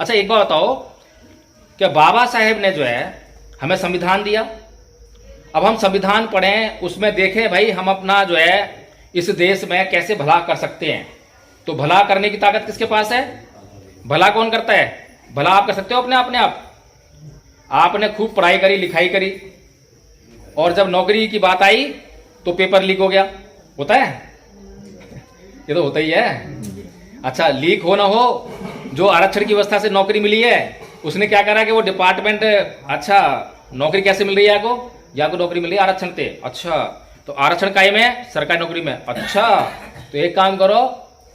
अच्छा एक बात बताओ, क्या बाबा साहेब ने जो है हमें संविधान दिया, अब हम संविधान पढ़ें, उसमें देखें भाई हम अपना जो है इस देश में कैसे भला कर सकते हैं, तो भला करने की ताकत किसके पास है? भला कौन करता है? भला आप कर सकते हो अपने आप। आपने खूब पढ़ाई करी, लिखाई करी, और जब नौकरी की बात आई तो पेपर लीक हो गया। होता है? ये तो होता ही है। अच्छा, लीक हो ना हो, जो आरक्षण की व्यवस्था से नौकरी मिली है उसने क्या करा कि वो डिपार्टमेंट, अच्छा नौकरी कैसे मिल रही है आपको? या को नौकरी मिल रही है आरक्षण से। अच्छा, तो आरक्षण कायम है सरकारी नौकरी में। अच्छा, तो एक काम करो,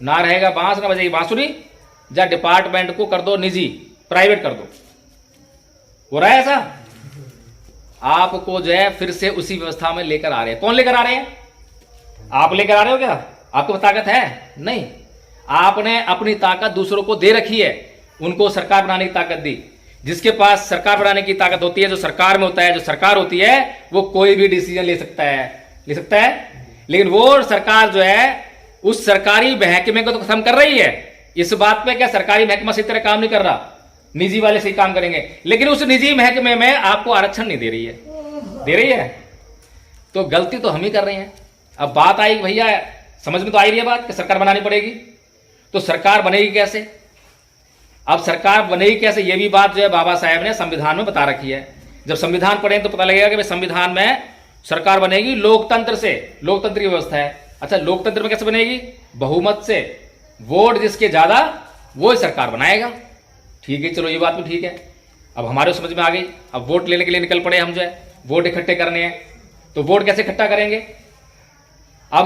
ना रहेगा बांस ना बजेगी बांसुरी, जा डिपार्टमेंट को कर दो निजी, प्राइवेट कर दो। हो रहा है ऐसा? आपको जो है फिर से उसी व्यवस्था में लेकर आ रहे हैं। कौन लेकर आ रहे हैं? आप लेकर आ रहे हो क्या? आपको ताकत है? नहीं, आपने अपनी ताकत दूसरों को दे रखी है, उनको सरकार बनाने की ताकत दी। जिसके पास सरकार बनाने की ताकत होती है, जो सरकार में होता है, जो सरकार होती है, वो कोई भी डिसीजन ले सकता है। लेकिन वो सरकार जो है उस सरकारी महकमे को तो खत्म कर रही है। इस बात पे क्या सरकारी महकमा सही तरह काम नहीं कर रहा, निजी वाले सही काम करेंगे, लेकिन उस निजी महकमे में आपको आरक्षण नहीं दे रही है। दे रही है तो गलती तो हम ही कर रहे हैं। अब बात आई भैया, समझ में तो आई रही है बात कि सरकार बनानी पड़ेगी, तो सरकार बनेगी कैसे? अब सरकार बनेगी कैसे, ये भी बात जो है बाबा साहेब ने संविधान में बता रखी है। जब संविधान पढ़ें तो पता लगेगा कि भाई संविधान में सरकार बनेगी लोकतंत्र से, लोकतंत्र की व्यवस्था है। अच्छा, लोकतंत्र में कैसे बनेगी? बहुमत से, वोट जिसके ज्यादा वो ही सरकार बनाएगा। ठीक है, चलो ये बात भी ठीक है। अब हमारे समझ में आ गई। अब वोट लेने के लिए निकल पड़े हम, जो है वोट इकट्ठे करने हैं, तो वोट कैसे इकट्ठा करेंगे? अब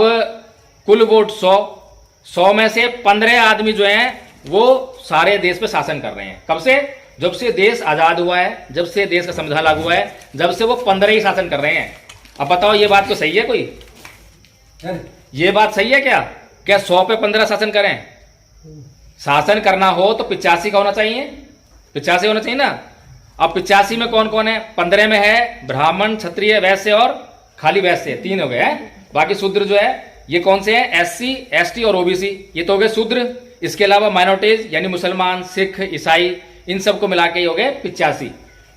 कुल वोट 100 में से 15 आदमी जो हैं वो सारे देश पे शासन कर रहे हैं। कब से? जब से देश आजाद हुआ है, जब से देश का संविधान लागू हुआ है, जब से वो 15 ही शासन कर रहे हैं। अब बताओ ये बात तो सही है? कोई ये बात सही है क्या? क्या 100 पे 15 शासन करें? शासन करना हो तो 85 का होना चाहिए, 85 होना चाहिए ना। अब 85 में कौन कौन है? 15 में है ब्राह्मण, क्षत्रिय, वैश्य और खाली वैश्य, 3 हो गए हैं। बाकी शूद्र जो है ये कौन से हैं? SC, ST और OBC, ये तो हो गए शूद्र। इसके अलावा माइनॉरिटीज यानी मुसलमान, सिख, ईसाई, इन सबको मिला के हो गए 85।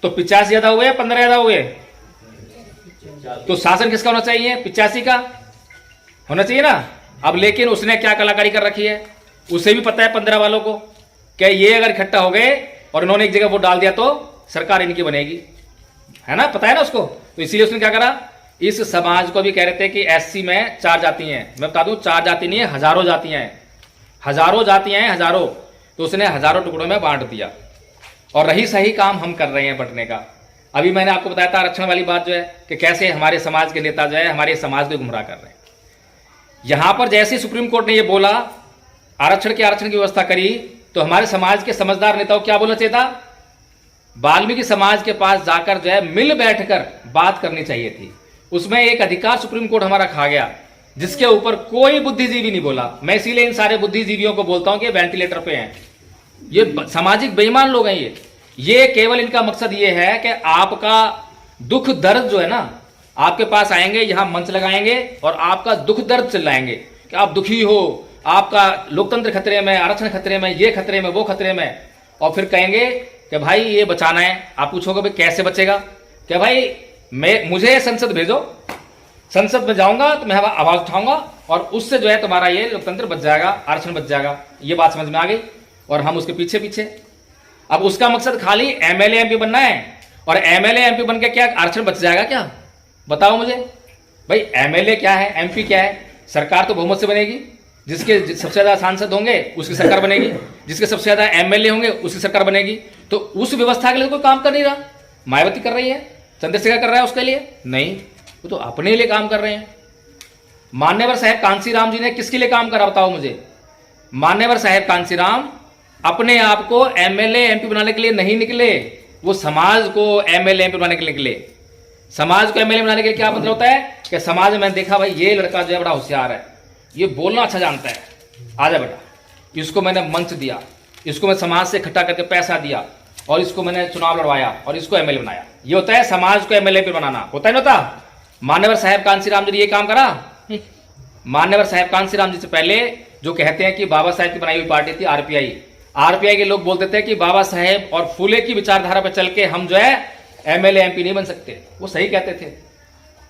तो 85 ज्यादा हुए, 15 ज्यादा हुए, तो शासन किसका होना चाहिए? 85 का होना चाहिए ना। अब लेकिन उसने क्या कलाकारी कर रखी है, उसे भी पता है 15 वालों को कि ये अगर इकट्ठा हो गए और इन्होंने एक जगह वोट डाल दिया तो सरकार इनकी बनेगी, है ना, पता है ना उसको। तो इसीलिए उसने क्या करा, इस समाज को भी कह रहे थे कि SC में 4 जाति हैं। मैं बता दूं 4 जाति नहीं है, हजारों जातियां हैं, हजारों जातियां हैं, हजारों। तो उसने हजारों टुकड़ों में बांट दिया, और रही सही काम हम कर रहे हैं बंटने का। अभी मैंने आपको बताया था आरक्षण वाली बात जो है कि कैसे हमारे समाज के नेता जो है हमारे समाज को गुमराह कर रहे हैं। यहां पर जैसे सुप्रीम कोर्ट ने ये बोला, आरक्षण की व्यवस्था करी, तो हमारे समाज के समझदार नेताओं को क्या बोलना चाहिए था? वाल्मीकि समाज के पास जाकर जो है मिल बैठकर बात करनी चाहिए थी। उसमें एक अधिकार सुप्रीम कोर्ट हमारा खा गया, जिसके ऊपर कोई बुद्धिजीवी नहीं बोला। मैं इसीलिए इन सारे बुद्धिजीवियों को बोलता हूं कि वेंटिलेटर पे हैं, ये सामाजिक बेईमान लोग हैं। ये केवल इनका मकसद ये है कि आपका दुख दर्द जो है ना, आपके पास आएंगे, यहां मंच लगाएंगे और आपका दुख दर्द चिल्लाएंगे कि आप दुखी हो, आपका लोकतंत्र खतरे में, आरक्षण खतरे में, ये खतरे में, वो खतरे में, और फिर कहेंगे कि भाई ये बचाना है। आप पूछोगे भाई कैसे बचेगा? कि भाई मुझे संसद भेजो, संसद में जाऊंगा तो मैं आवाज उठाऊंगा और उससे जो है तुम्हारा ये लोकतंत्र बच जाएगा, आरक्षण बच जाएगा। ये बात समझ में आ गई, और हम उसके पीछे पीछे। अब उसका मकसद खाली MLA MP बनना है, और MLA MP बन के क्या आरक्षण बच जाएगा क्या? बताओ मुझे भाई। MLA क्या है, MP क्या है? सरकार तो बहुमत से बनेगी, जिसके सबसे ज्यादा सांसद होंगे उसकी सरकार बनेगी, जिसके सबसे ज्यादा MLA होंगे उसकी सरकार बनेगी। तो उस व्यवस्था के लिए कोई काम कर नहीं रहा। मायावती कर रही है, चंद्रशेखर कर रहा है उसके लिए नहीं, वो तो अपने लिए काम कर रहे हैं। मान्यवर साहेब कांसीराम जी ने किसके लिए काम करा बताओ मुझे? मान्यवर साहेब कांसीराम अपने आप को MLA MP बनाने के लिए नहीं निकले, वो समाज को MLA MP बनाने के लिए निकले। समाज को MLA बनाने के लिए क्या मतलब होता है कि समाज में देखा भाई ये लड़का जो है बड़ा होशियार है, ये बोलना अच्छा जानता है, आजा बेटा, इसको मैंने मंच दिया, इसको मैं समाज से इकट्ठा करके पैसा दिया, और इसको मैंने चुनाव लड़वाया और इसको MLA बनाया। ये होता है समाज को MLA MP बनाना, होता है ना होता? मान्यवर साहेब कांसीराम जी ने ये काम करा। मान्यवर साहेब कांसीराम जी से पहले जो कहते हैं कि बाबा साहेब की बनाई हुई पार्टी थी RPI, आरपीआई के लोग बोलते थे कि बाबा साहेब और फूले की विचारधारा पर चल के हम जो है एमएलए एमपी नहीं बन सकते। वो सही कहते थे।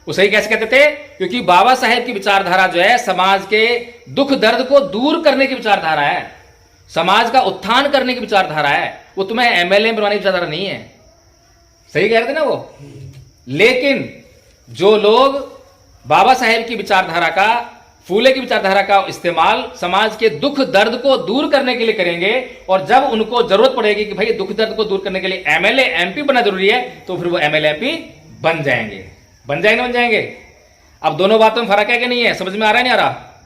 वो सही कैसे कहते थे? क्योंकि बाबा साहेब की विचारधारा जो है समाज के दुख दर्द को दूर करने की विचारधारा है, समाज का उत्थान करने की विचारधारा है। वो तुम्हें एमएलए बनवाने की विचारधारा नहीं है। सही कह रहे थे ना वो। लेकिन जो लोग बाबा साहेब की विचारधारा का, फूले की विचारधारा का इस्तेमाल समाज के दुख दर्द को दूर करने के लिए करेंगे, और जब उनको जरूरत पड़ेगी कि भाई दुख दर्द को दूर करने के लिए एमएलए एमपी बनना जरूरी है, तो फिर वो एमएलए एमपी बन जाएंगे। बन जाएंगे ना बन जाएंगे। अब दोनों बातों में फर्क है कि नहीं है? समझ में आ रहा है नहीं आ रहा?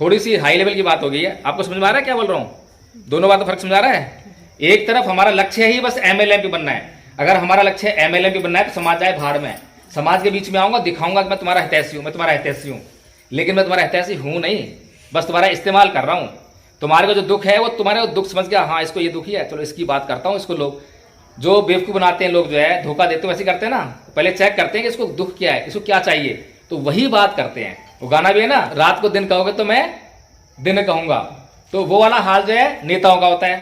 थोड़ी सी हाई लेवल की बात हो गई है। आपको समझ में आ रहा है क्या बोल रहा हूं? दोनों बातों फर्क समझ आ रहा है? एक तरफ हमारा लक्ष्य ही बस एमएलए एमपी बनना है। अगर हमारा लक्ष्य एमएलए एमपी बनना है तो समाज जाए भाड़ में। समाज के बीच में आऊंगा, दिखाऊंगा कि मैं तुम्हारा हितैषी हूं, मैं तुम्हारा हितैषी हूं। लेकिन मैं तुम्हारा हितैषी हूं नहीं, बस तुम्हारा इस्तेमाल कर रहा हूं। तुम्हारे को जो दुख है वो तुम्हारे दुख समझ गया, हाँ इसको ये दुखी है, चलो इसकी बात करता हूं। इसको लोग जो बेवकूफ बनाते हैं, लोग जो है धोखा देते हैं, वैसे करते हैं ना, पहले चेक करते हैं कि इसको दुख क्या है, इसको क्या चाहिए, तो वही बात करते हैं। वो गाना भी है ना, रात को दिन कहोगे तो मैं दिन कहूंगा। तो वो वाला हाल जो है नेताओं का होता है।